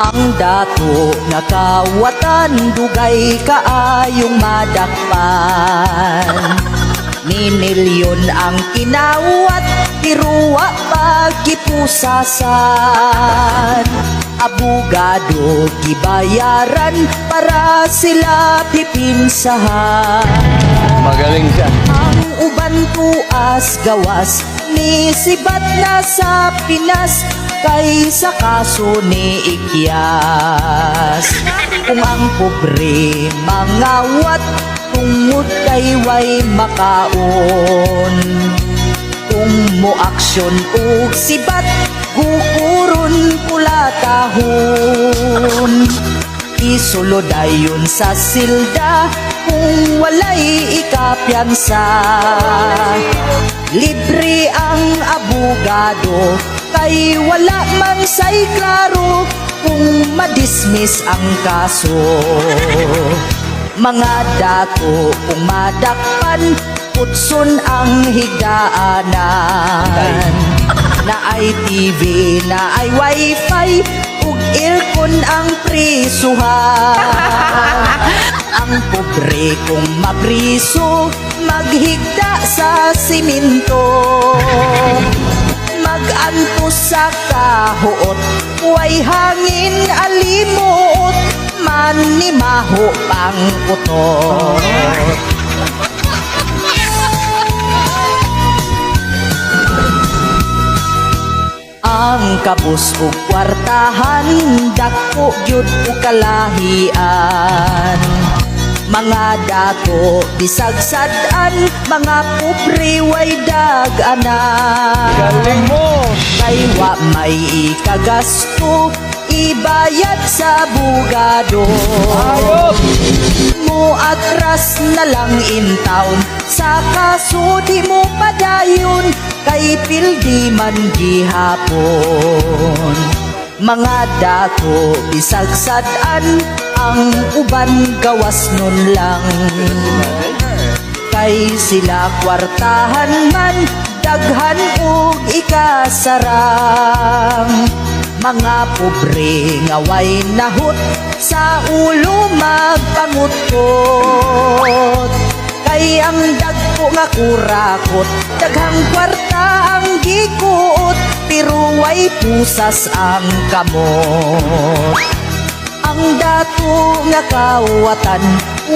Ang dato nga kawatan dugay kaayong madakpan. Minilyon ang kinawat, tiruwa pagkipusasan. Abogado gibayaran para sila pipinsahan. Magaling siya. Ang uban tuas gawas ni sibat na sa Pinas kaysa kaso ni Ikyas. Kung ang pobre mangawat tungod kay way makaon, kung mo aksyon og sibat gukuron kulatahon. Isuludayon sa silda kung walay ikapiyansa. Libre ang abogado kay wala man say klaro kung madismiss ang kaso. Mga dato kung madakpan, putson ang higdaanan. Na ay TV, na ay wifi, ug aircon ang prisuhan. Ang pobre kung mapriso, maghigda sa simento. Mag-antos sa kahuot, way hangin alimuot, manimaho pang utot. Ang kabus ug kwartahan, dako gyud ug kalahian. Mga dato bisagsadan, mga pobre way dag-anan. Galing mo! Kay wa may ikagasto, ibayad sa bugado. Ayop! Mo atras na lang in town, sa kaso di mo padayon, kay pildi man gihapon. Mga dato bisagsadan, ang uban gawas nun lang. Kay sila kwartahan man, daghan ug ikasarang. Mga pobre nga way nahut, sa ulo magpangutkot. Kay ang dagko nga kurakot, daghang kwarta ang gikuot, pero way pusas ang kamot. Ang dato nga kawatan,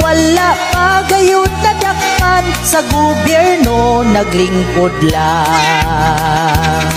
wala pa gayud nadakpan, sa gobyerno naglingkod lang.